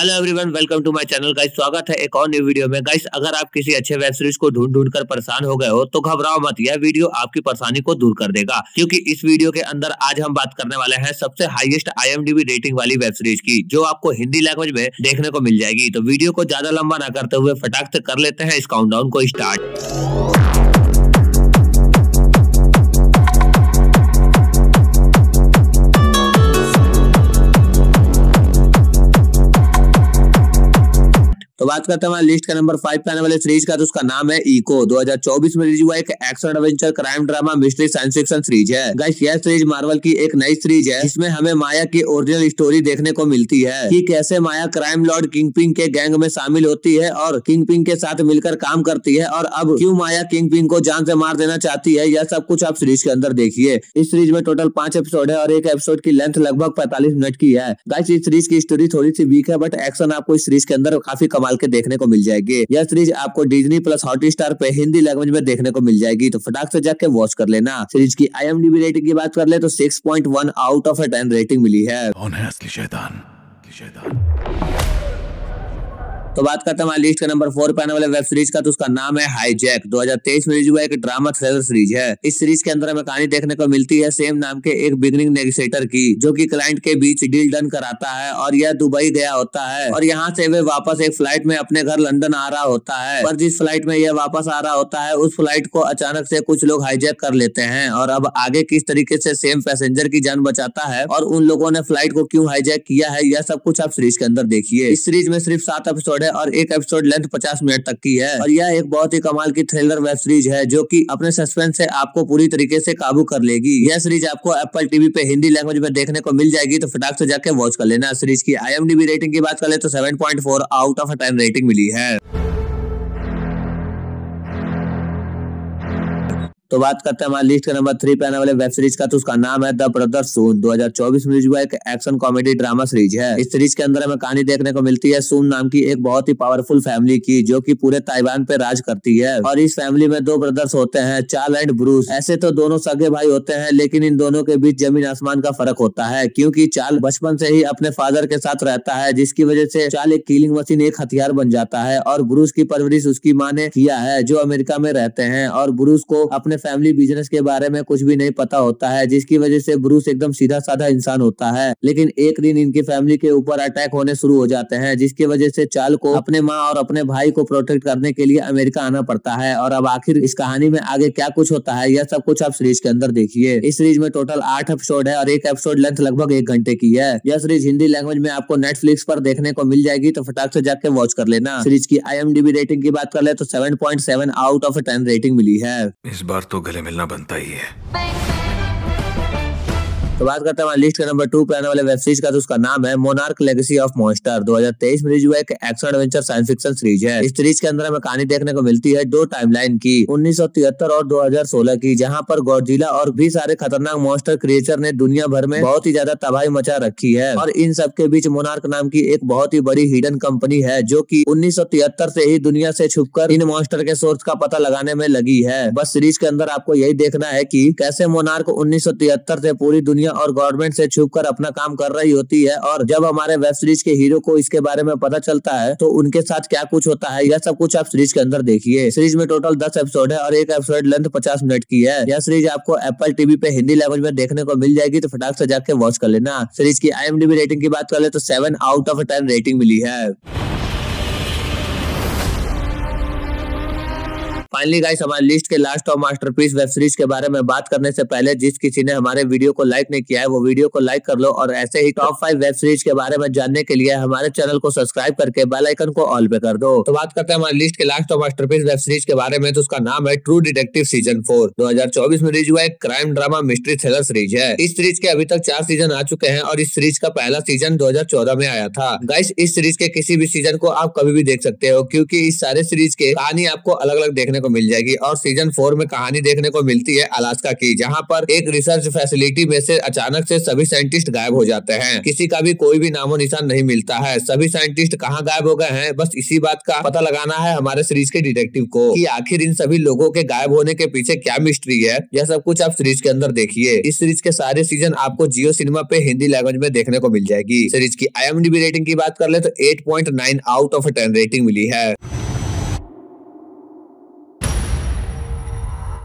Hello everyone, welcome to my channel guys. स्वागत है एक और न्यू वीडियो में। गाइस, अगर आप किसी अच्छे वेब सीरीज को ढूंढ कर परेशान हो गए हो तो घबराओ मत, यह वीडियो आपकी परेशानी को दूर कर देगा। क्योंकि इस वीडियो के अंदर आज हम बात करने वाले हैं सबसे हाईएस्ट IMDb रेटिंग वाली वेब सीरीज की, जो आपको हिंदी लैंग्वेज में देखने को मिल जाएगी। तो वीडियो को ज्यादा लंबा ना करते हुए फटाक से कर लेते हैं इस काउंटडाउन को स्टार्ट। तो बात करते हैं लिस्ट का नंबर 5 पे आने वाले सीरीज का, तो उसका नाम है इको। 2024 में रिलीज हुआ एक action adventure crime drama mystery science fiction series है। गाइस, यह सीरीज मार्वल की एक नई सीरीज है जिसमें हमें माया की ओरिजिनल स्टोरी देखने को मिलती है कि कैसे माया क्राइम लॉर्ड किंगपिन के गैंग में शामिल होती है और किंगपिन के साथ मिलकर काम करती है, और अब क्यों माया किंगपिन को जान से मार देना चाहती है, यह सब कुछ आप सीरीज के अंदर देखिए। इस सीरीज में टोटल 5 एपिसोड है और एक एपिसोड की लेंथ लगभग 45 मिनट की है। गाइस, इस सीरीज की स्टोरी थोड़ी सी वीक है, बट एक्शन आपको इस सीरीज के अंदर काफी कमाल के देखने को मिल जाएगी। यह सीरीज आपको डिज्नी प्लस हॉटस्टार पे हिंदी लैंग्वेज में देखने को मिल जाएगी, तो फटाक से जाके वॉच कर लेना। सीरीज की IMDb रेटिंग की बात कर ले तो 6.1 आउट ऑफ 10 रेटिंग मिली है। कौन है असली शैतान? तो बात करते हैं लिस्ट का नंबर 4 पे आने वाले वेब सीरीज का, तो उसका नाम है हाईजैक। 2023 में रिलीज हुआ एक ड्रामा थ्रिलर सीरीज है। इस सीरीज के अंदर हमें कहानी देखने को मिलती है सेम नाम के एक बिगिनिंग नेगोशिएटर की, जो कि क्लाइंट के बीच डील डन कराता है और यह दुबई गया होता है और यहाँ से वे वापस एक फ्लाइट में अपने घर लंदन आ रहा होता है। पर जिस फ्लाइट में यह वापस आ रहा होता है उस फ्लाइट को अचानक से कुछ लोग हाईजैक कर लेते हैं, और अब आगे किस तरीके से सेम पैसेंजर की जान बचाता है और उन लोगों ने फ्लाइट को क्यों हाईजैक किया है, यह सब कुछ आप सीरीज के अंदर देखिए। इस सीरीज में सिर्फ 7 एपिसोड है और एक एपिसोड लेंथ 50 मिनट तक की है, और यह एक बहुत ही कमाल की थ्रिलर वेब सीरीज है जो कि अपने सस्पेंस से आपको पूरी तरीके से काबू कर लेगी। यह सीरीज आपको एप्पल टीवी पे हिंदी लैंग्वेज में देखने को मिल जाएगी, तो फटाक से जाके वॉच कर लेना। सीरीज की IMDb रेटिंग की बात कर ले तो 7.4 आउट ऑफ 10 रेटिंग मिली है। तो बात करते हैं हमारे लिस्ट के नंबर 3 पे आने वाले वेब सीरीज का, तो उसका नाम है द ब्रदर्स सून। 2024 में रिलीज हुआ एक एक्शन कॉमेडी ड्रामा सीरीज है। इस सीरीज के अंदर हमें कहानी देखने को मिलती है सून नाम की एक बहुत ही पावरफुल फैमिली की, जो कि पूरे ताइवान पे राज करती है। और इस फैमिली में 2 ब्रदर्स होते हैं, चार्ल एंड ब्रूस। ऐसे तो दोनों सगे भाई होते हैं, लेकिन इन दोनों के बीच जमीन आसमान का फर्क होता है, क्योंकि चार्ल बचपन से ही अपने फादर के साथ रहता है, जिसकी वजह से चार्ल एक किलिंग मशीन, एक हथियार बन जाता है। और ब्रूस की परवरिश उसकी माँ ने किया है, जो अमेरिका में रहते हैं, और ब्रूस को अपने फैमिली बिजनेस के बारे में कुछ भी नहीं पता होता है, जिसकी वजह से ब्रूस एकदम सीधा साधा इंसान होता है। लेकिन एक दिन इनकी फैमिली के ऊपर अटैक होने शुरू हो जाते हैं, जिसकी वजह से चार्ल को अपने माँ और अपने भाई को प्रोटेक्ट करने के लिए अमेरिका आना पड़ता है। और अब आखिर इस कहानी में आगे क्या कुछ होता है, यह सब कुछ आप सीरीज के अंदर देखिए। इस सीरीज में टोटल 8 एपिसोड है और एक एपिसोड लेंथ लगभग 1 घंटे की है। यह सीरीज हिंदी लैंग्वेज में आपको नेटफ्लिक्स पर देखने को मिल जाएगी, तो फटाक से जाके वॉच कर लेना। सीरीज की IMDb रेटिंग की बात कर ले तो 7.7 आउट ऑफ 10 रेटिंग मिली है। इस बार तो गले मिलना बनता ही है। तो बात करते हैं लिस्ट के नंबर 2 पे आने वाले वेब सीरीज का, तो उसका नाम है मोनार्क लेगेसी ऑफ मॉन्स्टर। 2023 में रिलीज हुआ एक action adventure science fiction series है। इस सीरीज के अंदर हमें कहानी देखने को मिलती है 2 टाइमलाइन की, 1973 और 2016 की, जहां पर गॉडजिला और भी सारे खतरनाक मॉन्स्टर क्रिएचर ने दुनिया भर में बहुत ही ज्यादा तबाही मचा रखी है। और इन सब के बीच मोनार्क नाम की एक बहुत ही बड़ी हिडन कंपनी है, जो कि 1973 से ही दुनिया से छुपकर इन मॉन्स्टर के सोर्स का पता लगाने में लगी है। बस सीरीज के अंदर आपको यही देखना है कि कैसे मोनार्क 1973 से पूरी दुनिया और गवर्नमेंट से छुपकर अपना काम कर रही होती है, और जब हमारे वेब सीरीज के हीरो को इसके बारे में पता चलता है तो उनके साथ क्या कुछ होता है, यह सब कुछ आप सीरीज के अंदर देखिए। सीरीज में टोटल 10 एपिसोड है और एक एपिसोड लेंथ 50 मिनट की है। यह सीरीज आपको एप्पल टीवी पे हिंदी लैंग्वेज में देखने को मिल जाएगी, तो फटाक से जाके वॉच कर लेना। सीरीज की IMDb रेटिंग की बात कर ले तो 7 आउट ऑफ 10 रेटिंग मिली है। फाइनली गाइस, हमारी लिस्ट के लास्ट और मास्टरपीस वेब सीरीज के बारे में बात करने से पहले जिस किसी ने हमारे वीडियो को लाइक नहीं किया है वो वीडियो को लाइक कर लो, और ऐसे ही टॉप 5 वेब सीरीज के बारे में जानने के लिए हमारे चैनल को सब्सक्राइब करके बेल आइकन को ऑल पे कर दो। तो बात करते हैं हमारी लिस्ट के लास्ट और मास्टरपीस वेब सीरीज के बारे में, तो उसका नाम है ट्रू डिटेक्टिव सीजन 4। 2024 में रिलीज हुआ एक crime drama mystery thriller series है। इस सीरीज के अभी तक 4 सीजन आ चुके हैं और इस सीरीज का पहला सीजन 2014 में आया था। गाइस, इस सीरीज के किसी भी सीजन को आप कभी भी देख सकते हो, क्योंकि इस सारे सीरीज के कहानी आपको अलग अलग देखने देखने को मिल जाएगी। और सीजन 4 में कहानी देखने को मिलती है अलास्का की, जहाँ पर एक रिसर्च फैसिलिटी में से अचानक से सभी साइंटिस्ट गायब हो जाते हैं। किसी का भी कोई भी नामो निशान नहीं मिलता है। सभी साइंटिस्ट कहाँ गायब हो गए हैं, बस इसी बात का पता लगाना है हमारे सीरीज के डिटेक्टिव को कि आखिर इन सभी लोगों के गायब होने के पीछे क्या मिस्ट्री है। यह सब कुछ आप सीरीज के अंदर देखिए। इस सीरीज के सारे सीजन आपको जियो सिनेमा पे हिंदी लैंग्वेज में देखने को मिल जाएगी। सीरीज की IMDb रेटिंग की बात कर ले तो 8.9 आउट ऑफ 10 रेटिंग मिली है।